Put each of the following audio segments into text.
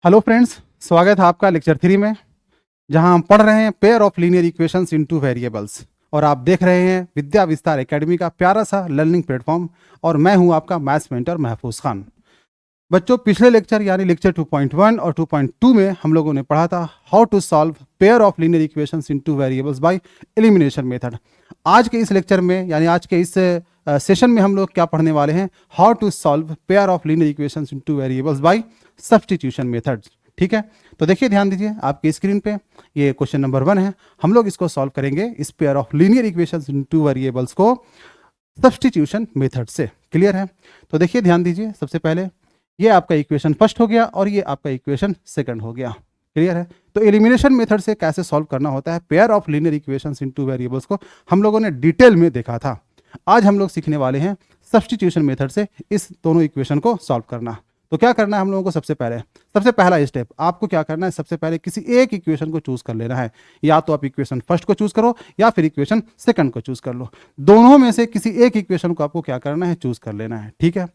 Hello friends, स्वागत है आपका लेक्चर 3 में, जहां हम पढ़ रहे हैं pair of linear equations in two variables. और आप देख रहे हैं विद्या विस्तार एकेडमी का प्यारा सा लर्निंग प्लेटफॉर्म, और मैं हूं आपका मैथ्स मेंटर महफूज खान। बच्चों, पिछले लेक्चर यानी लेक्चर 2.1 और 2.2 में हम लोगों ने पढ़ा था how to solve pair of linear equations in two variables by elimination method. आज के इस लेक्चर में यानी आज के इस सेशन में हम लोग क्या पढ़ने वाले हैं, how to solve pair of linear equations in two variables by substitution method. ठीक है, तो देखिए, ध्यान दीजिए आपकी स्क्रीन पे ये क्वेश्चन नंबर 1 है। हम लोग इसको सॉल्व करेंगे इस pair of linear equations in two variables को सब्स्टिट्यूशन मेथड से। क्लियर है? तो देखिए, ध्यान दीजिए, सबसे पहले ये आपका इक्वेशन फर्स्ट हो गया और ये आपका इक्वेशन सेकंड हो गया। क्लियर है? तो एलिमिनेशन मेथड से कैसे सॉल्व करना होता है pair of linear equations in two variables को हम लोगों ने डिटेल में देखा था। आज हम लोग सीखने वाले हैं सब्स्टिट्यूशन मेथड से इस दोनों इक्वेशन को सॉल्व करना। तो क्या करना है हम लोगों को, सबसे पहला स्टेप आपको क्या करना है, सबसे पहले किसी एक इक्वेशन को चूज कर लेना है। या तो आप इक्वेशन फर्स्ट को चूज करो या फिर इक्वेशन सेकंड को चूज कर लो। दोनों में से किसी एक इक्वेशन को आपको क्या करना है, चूज कर लेना है। ठीक है,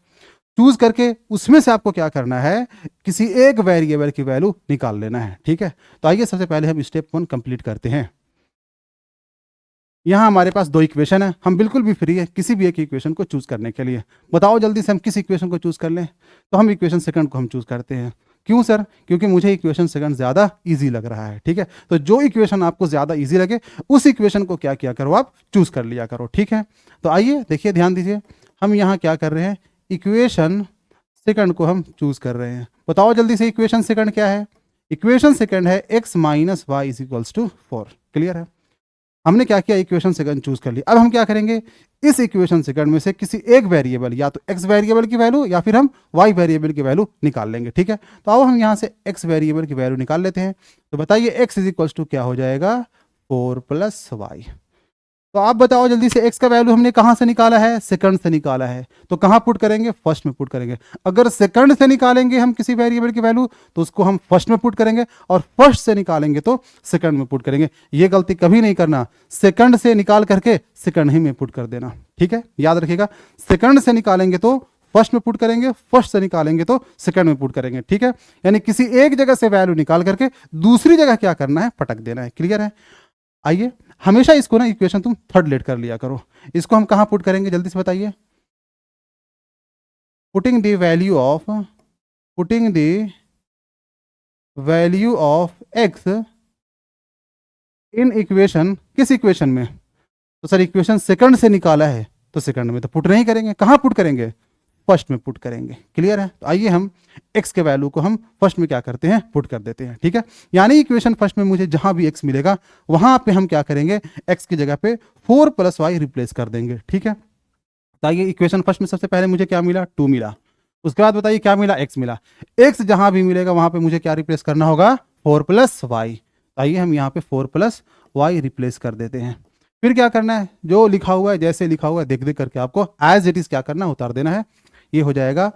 चूज करके उसमें से आपको क्या करना है, किसी एक वेरिएबल की वैल्यू निकाल लेना है। ठीक है, तो आइए सबसे पहले हम स्टेप 1 कंप्लीट करते हैं। यहाँ हमारे पास दो इक्वेशन है, हम बिल्कुल भी फ्री है किसी भी एक इक्वेशन को चूज करने के लिए। बताओ जल्दी से हम किस इक्वेशन को चूज कर लें। तो हम इक्वेशन सेकंड को हम चूज करते हैं। क्यों सर? क्योंकि मुझे इक्वेशन सेकंड ज़्यादा इजी लग रहा है। ठीक है, तो जो इक्वेशन आपको ज़्यादा इजी लगे उस इक्वेशन को क्या किया करो, आप चूज कर लिया करो। ठीक है, तो आइए देखिए, ध्यान दीजिए, हम यहाँ क्या कर रहे हैं, इक्वेशन सेकंड को हम चूज कर रहे हैं। बताओ जल्दी से इक्वेशन सेकंड क्या है। इक्वेशन सेकंड है x minus y is equals to 4। Clear है? हमने क्या किया, इक्वेशन सेकंड चूज कर लिया। अब हम क्या करेंगे, इस इक्वेशन सेकंड में से किसी एक वेरिएबल, या तो x वेरिएबल की वैल्यू या फिर हम y वेरिएबल की वैल्यू निकाल लेंगे। ठीक है, तो आओ हम यहाँ से x वेरिएबल की वैल्यू निकाल लेते हैं। तो बताइए x इज इक्वल्स टू क्या हो जाएगा, 4 प्लस वाई। तो आप बताओ जल्दी से, x का वैल्यू हमने कहाँ से निकाला है, सेकंड से निकाला है। तो कहाँ पुट करेंगे, फर्स्ट में पुट करेंगे। अगर सेकंड से निकालेंगे हम किसी वेरिएबल की वैल्यू तो उसको हम फर्स्ट में पुट करेंगे, और फर्स्ट से निकालेंगे तो सेकंड में पुट करेंगे। ये गलती कभी नहीं करना, सेकंड से निकाल करके सेकंड ही में पुट कर देना। ठीक है, याद रखिएगा, सेकंड से निकालेंगे तो फर्स्ट में पुट करेंगे, फर्स्ट से निकालेंगे तो सेकंड में पुट करेंगे। ठीक है, यानी किसी एक जगह से वैल्यू निकाल करके दूसरी जगह क्या करना है, पटक देना है। क्लियर है? आइए, हमेशा इसको ना इक्वेशन तुम थर्ड लेट कर लिया करो। इसको हम कहां पुट करेंगे, जल्दी से बताइए। Putting the value of x in equation, किस इक्वेशन में? तो सर इक्वेशन सेकंड से निकाला है तो सेकंड में तो पुट नहीं करेंगे, कहां पुट करेंगे, फर्स्ट में पुट करेंगे। क्लियर है? तो आइए हम x के वैल्यू को हम फर्स्ट में क्या करते हैं, पुट कर देते हैं। ठीक है, यानी इक्वेशन फर्स्ट में मुझे जहां भी x मिलेगा वहां पे हम क्या करेंगे, x की जगह पे 4 प्लस वाई रिप्लेस कर देंगे। ठीक है, तो आइए इक्वेशन फर्स्ट में सबसे पहले मुझे क्या मिला, 2 मिला। उसके बाद बताइए क्या मिला, x मिला। x जहां भी मिलेगा वहां पे मुझे क्या रिप्लेस करना होगा, 4 प्लस वाई। आइए हम यहाँ पे 4 प्लस वाई रिप्लेस कर देते हैं। फिर क्या करना है, जो लिखा हुआ है, जैसे लिखा हुआ है देख देख करके आपको एज इट इज क्या करना है, उतार देना है। ये हो जाएगा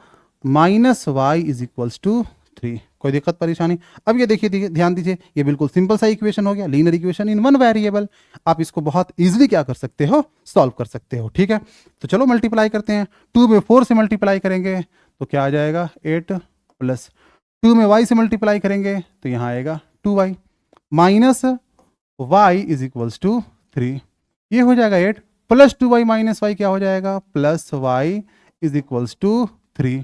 minus y is equals to 3। कोई दिक्कत परेशानी? अब ये देखिए, ध्यान दीजिए, ये बिल्कुल सिंपल सा इक्वेशन हो गया, linear equation in one variable. आप इसको बहुत इजीली क्या कर सकते हो, सॉल्व कर सकते हो। ठीक है, तो चलो मल्टीप्लाई करते हैं। 2 में 4 से मल्टीप्लाई करेंगे तो क्या आ जाएगा, 8 प्लस 2 में y से मल्टीप्लाई करेंगे तो यहाँ आएगा 2y minus y is equals to 3। ये हो जाएगा 8 प्लस 2y माइनस वाई क्या हो जाएगा, plus y is equals to 3।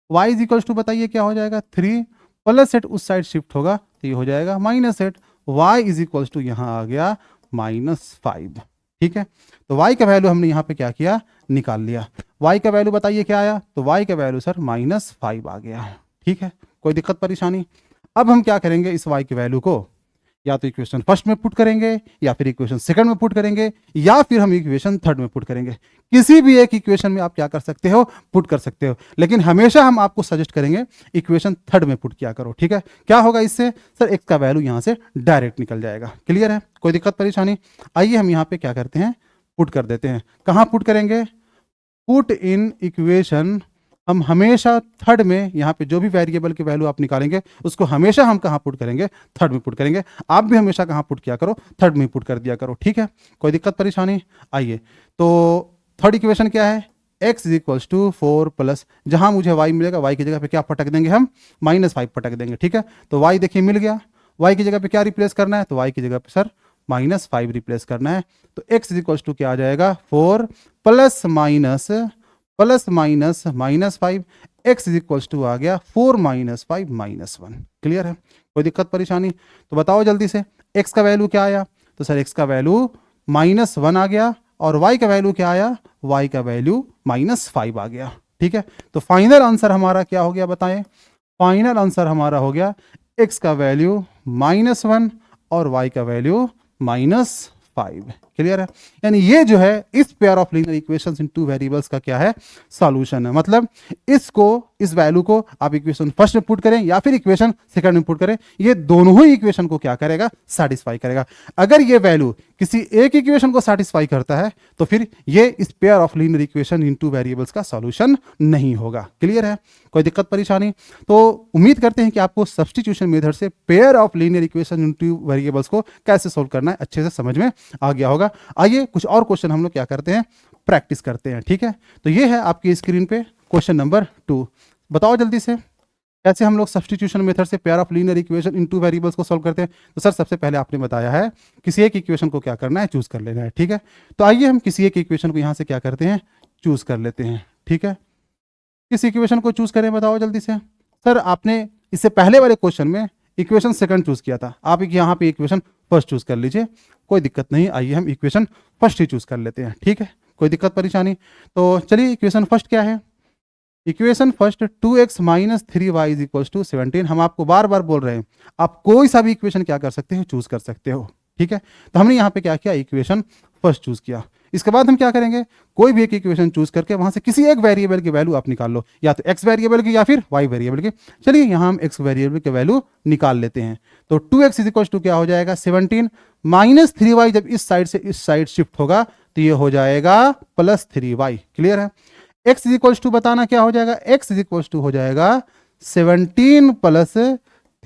y is equals to बताइए क्या हो जाएगा, 3 प्लस 8 उस साइड शिफ्ट होगा तो ये हो जाएगा minus 8। y is equals to यहाँ आ गया -5। ठीक है, तो y का वैल्यू हमने यहाँ पे क्या किया, निकाल लिया। y का वैल्यू बताइए क्या आया, तो y का वैल्यू सर -5 आ गया। ठीक है, कोई दिक्कत परेशानी? अब हम क्या करेंगे, इस y की वैल्यू को या तो इक्वेशन फर्स्ट में पुट करेंगे या फिर इक्वेशन सेकंड में पुट करेंगे या फिर हम इक्वेशन थर्ड में पुट करेंगे। किसी भी एक इक्वेशन में आप क्या कर सकते हो, पुट कर सकते हो, लेकिन हमेशा हम आपको सजेस्ट करेंगे इक्वेशन थर्ड में पुट किया करो। ठीक है, क्या होगा इससे, सर x का वैल्यू यहां से डायरेक्ट निकल जाएगा। क्लियर है? कोई दिक्कत परेशानी? आइए हम यहाँ पे क्या करते हैं, पुट कर देते हैं। कहाँ पुट करेंगे, पुट इन इक्वेशन। हम हमेशा थर्ड में, यहाँ पे जो भी वेरिएबल की वैल्यू आप निकालेंगे उसको हमेशा हम कहाँ पुट करेंगे, थर्ड में पुट करेंगे। आप भी हमेशा कहाँ पुट किया करो, थर्ड में पुट कर दिया करो। ठीक है, कोई दिक्कत परेशानी? आइए, तो थर्ड इक्वेशन क्या है, x is equals to 4 plus, जहां मुझे y मिलेगा y की जगह पे क्या पटक देंगे हम, -5 पटक देंगे, ठीक है। तो y देखिए मिल गया, y की जगह पे क्या रिप्लेस करना है, तो y की जगह पे सर -5 रिप्लेस करना है। तो x इज इक्वल्स टू क्या आ जाएगा, 4 plus minus -5, x is equals to आ गया 4 - 5 -1। क्लियर है, कोई दिक्कत परेशानी? तो बताओ जल्दी से x का वैल्यू क्या आया, तो सर x का वैल्यू -1 आ गया, और y का वैल्यू क्या आया, y का वैल्यू -5 आ गया, ठीक है। तो फाइनल आंसर हमारा क्या हो गया बताएं, फाइनल आंसर हमारा हो गया x का वैल्यू -1 और y का वैल्यू -5। क्लियर है, यानी ये जो है इस pair of linear equations in two variables का क्या है, सॉल्यूशन है। मतलब इसको, इस वैल्यू को आप इक्वेशन फर्स्ट में पुट करें या फिर इक्वेशन सेकंड में पुट करें, ये दोनों ही इक्वेशन को क्या करेगा, सेटिस्फाई करेगा। अगर ये वैल्यू किसी एक इक्वेशन को सेटिस्फाई करता है तो फिर ये इस pair of linear equation in two variables का सॉल्यूशन नहीं होगा। क्लियर है, कोई दिक्कत परेशानी? तो उम्मीद करते हैं कि आपको सब्स्टिट्यूशन मेथड से pair of linear equation in two variables को कैसे सोल्व करना है अच्छे से समझ में आ गया होगा। आइए कुछ और क्वेश्चन हम लोग क्या करते हैं, प्रैक्टिस करते हैं, ठीक है। तो ये है आपकी स्क्रीन पे क्वेश्चन नंबर 2। बताओ जल्दी से कैसे हम लोग सब्स्टिट्यूशन मेथड से pair of linear equation in two variables को सॉल्व करते हैं। तो सर सबसे पहले आपने बताया है किसी एक इक्वेशन को क्या करना है, चूज कर लेना है, ठीक है। तो आइए हम किसी एक इक्वेशन को यहां से क्या करते हैं, चूज कर लेते हैं, ठीक है। किस इक्वेशन को चूज करें बताओ जल्दी से। सर आपने इससे पहले वाले क्वेश्चन में इक्वेशन सेकंड चूज किया था, आप यहाँ पे इक्वेशन फर्स्ट चूज कर लीजिए, कोई दिक्कत नहीं। आइए हम इक्वेशन फर्स्ट ही चूज कर लेते हैं, ठीक है, कोई दिक्कत परेशानी? तो चलिए इक्वेशन फर्स्ट क्या है, equation first 2x - 3y is equals to 17। हम आपको बार बार बोल रहे हैं आप कोई सा भी इक्वेशन क्या कर सकते हो, चूज कर सकते हो, ठीक है। तो हमने यहाँ पे क्या किया, इक्वेशन फर्स्ट चूज किया। इसके बाद हम क्या करेंगे, कोई भी एक इक्वेशन चूज करके वहां से किसी एक वेरिएबल की वैल्यू आप निकाल लो, या तो x वेरिएबल की या फिर y वेरिएबल की। चलिए यहाँ हम x वेरिएबल की वैल्यू निकाल लेते हैं। तो 2x इज इक्वल टू क्या हो जाएगा, 17 - 3y, जब इस साइड से इस साइड शिफ्ट होगा तो ये हो जाएगा +3y। क्लियर है, x इज इक्वल टू बताना क्या हो जाएगा, x इज इक्वल टू हो जाएगा 17 +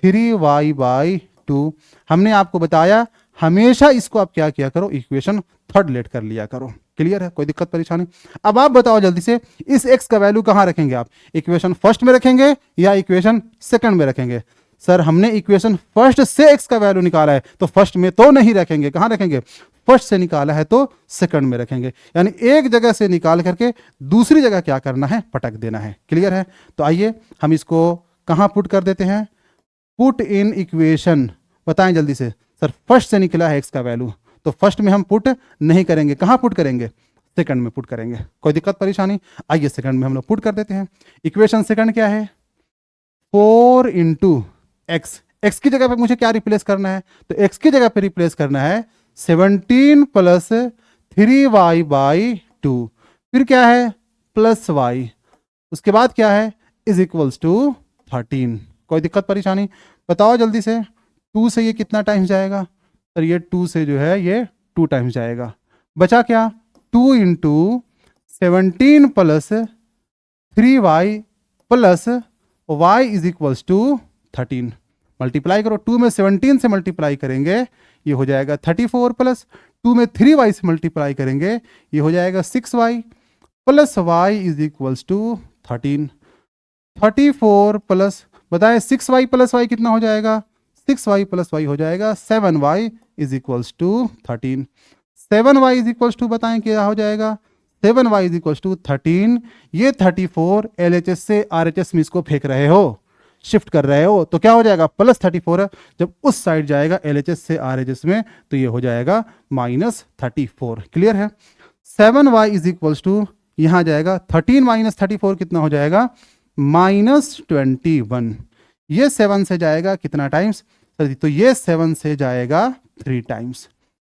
3y/2। हमने आपको बताया हमेशा इसको आप क्या किया करो, इक्वेशन थर्ड लेट कर लिया करो। क्लियर है, कोई दिक्कत परेशानी? अब आप बताओ जल्दी से इस x का वैल्यू कहां रखेंगे आप, इक्वेशन फर्स्ट में रखेंगे या इक्वेशन सेकंड में रखेंगे? सर हमने इक्वेशन फर्स्ट से x का वैल्यू निकाला है तो फर्स्ट में तो नहीं रखेंगे, कहां रखेंगे, फर्स्ट से निकाला है तो सेकंड में रखेंगे। यानी एक जगह से निकाल करके दूसरी जगह क्या करना है, पटक देना है। क्लियर है, तो आइए हम इसको कहां पुट कर देते हैं, पुट इन इक्वेशन। बताएं जल्दी से, सर फर्स्ट से निकला है x का वैल्यू तो फर्स्ट में हम पुट नहीं करेंगे, कहां पुट करेंगे, सेकंड में पुट करेंगे। कोई दिक्कत परेशानी? आइए सेकंड में हम लोग पुट कर देते हैं। इक्वेशन सेकंड क्या है, 4 × x। x की जगह पे मुझे क्या रिप्लेस करना है, तो x की जगह पे रिप्लेस करना है 17 + 3y/2, फिर क्या है +y, उसके बाद क्या है इज इक्वल्स टू 13। कोई दिक्कत परेशानी? बताओ जल्दी से, 2 से ये कितना टाइम्स जाएगा, सर ये 2 से जो है ये 2 टाइम्स जाएगा, बचा क्या 2 × 17 + 3y + y is equals to 13। Multiply करो, 2 में 17 से मल्टीप्लाई करेंगे ये हो जाएगा 34, प्लस 2 में 3y से मल्टीप्लाई करेंगे ये हो जाएगा 6y + y is equals to 13। 34 plus बताएं 6y + y कितना हो जाएगा, 6y + y हो जाएगा 7y is equals to 13। 7y is equals to बताएं क्या हो जाएगा, 7y इज इक्वल्स टू 13। ये 34 LHS से RHS में इसको फेंक रहे हो, शिफ्ट कर रहे हो, तो क्या हो जाएगा +34 है। जब उस साइड जाएगा LHS से RHS में तो ये हो जाएगा -34। क्लियर है, 7y इज इक्वल्स टू यहां जाएगा 13 - 34 कितना हो जाएगा -21। ये 7 से जाएगा कितना टाइम्स, तो ये 7 से जाएगा 3 टाइम्स।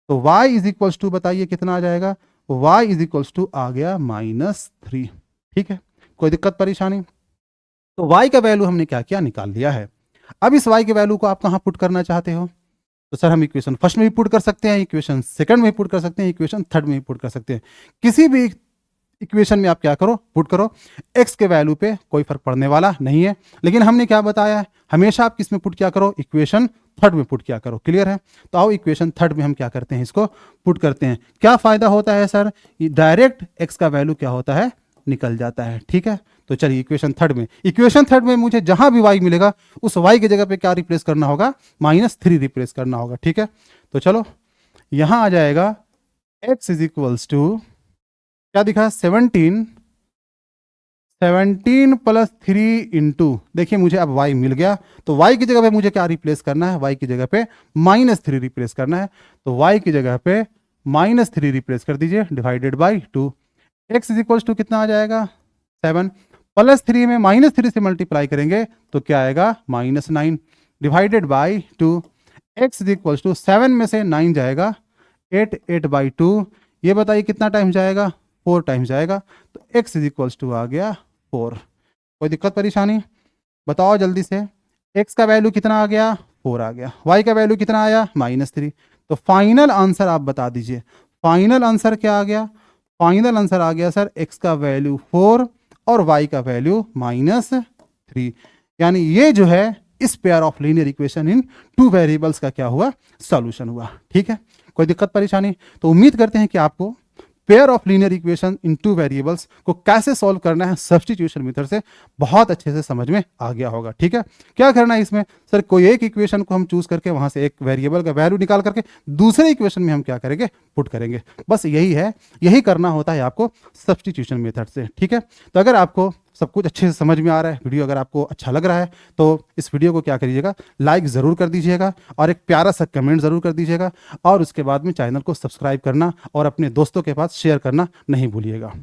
तो y इज इक्वल्स टू बताइए कितना आ जाएगा, y इज इक्वल्स टू आ गया -3। ठीक है, कोई दिक्कत परेशानी? तो y का वैल्यू हमने क्या किया, निकाल लिया है। अब इस y के वैल्यू को आप कहां पुट करना चाहते हो, तो सर हम इक्वेशन फर्स्ट में भी पुट कर सकते हैं, इक्वेशन सेकंड में भी पुट कर सकते हैं, इक्वेशन थर्ड में भी पुट कर सकते हैं। किसी भी इक्वेशन में आप क्या करो, पुट करो। x के वैल्यू पे कोई फर्क पड़ने वाला नहीं है, लेकिन हमने क्या बताया है, हमेशा आप किस में पुट किया करो, इक्वेशन थर्ड में पुट किया करो। क्लियर है, तो आओ इक्वेशन थर्ड में हम क्या करते हैं, इसको पुट करते हैं। क्या फायदा होता है सर, डायरेक्ट x का वैल्यू क्या होता है, निकल जाता है। ठीक है, तो चलिए इक्वेशन थर्ड में मुझे जहां भी y मिलेगा उस y की जगह पे क्या रिप्लेस करना होगा, -3 रिप्लेस करना होगा। ठीक है, तो चलो यहां आ जाएगा x इज इक्वल्स टू क्या दिखा, 17 प्लस 3 इंटू, देखिए मुझे अब y मिल गया, तो y की जगह पे मुझे क्या रिप्लेस करना है, y की जगह पे -3 रिप्लेस करना है, तो y की जगह पे -3 रिप्लेस कर दीजिए divided by 2। x is equals to कितना आ जाएगा, 7 प्लस 3 में -3 से मल्टीप्लाई करेंगे तो क्या आएगा, -9 divided by 2। x is equals to 7 में से 9 जाएगा 8 बाई 2, ये बताइए कितना टाइम जाएगा, 4 टाइम्स जाएगा, तो x इज इक्वल्स टू आ गया 4। कोई दिक्कत परेशानी बताओ जल्दी से, x का वैल्यू कितना आ गया, 4 आ गया, y का वैल्यू कितना आया, -3। तो फाइनल आंसर आप बता दीजिए, फाइनल आंसर क्या आ गया, फाइनल आंसर आ गया सर x का वैल्यू 4 और y का वैल्यू -3। यानी ये जो है इस pair of linear equation in 2 variables का क्या हुआ, सॉल्यूशन हुआ। ठीक है, कोई दिक्कत परेशानी, तो उम्मीद करते हैं कि आपको pair of linear equation in 2 variables को कैसे सॉल्व करना है सब्स्टिट्यूशन मेथड से बहुत अच्छे से समझ में आ गया होगा। ठीक है, क्या करना है इसमें, सर कोई एक इक्वेशन को हम चूज करके वहां से एक वेरिएबल का वैल्यू निकाल करके दूसरे इक्वेशन में हम क्या करेंगे, पुट करेंगे, बस यही है, यही करना होता है आपको सब्स्टिट्यूशन मेथड से। ठीक है, तो अगर आपको सब कुछ अच्छे से समझ में आ रहा है, वीडियो अगर आपको अच्छा लग रहा है तो इस वीडियो को क्या करिएगा, लाइक ज़रूर कर दीजिएगा और एक प्यारा सा कमेंट ज़रूर कर दीजिएगा, और उसके बाद में चैनल को सब्सक्राइब करना और अपने दोस्तों के पास शेयर करना नहीं भूलिएगा।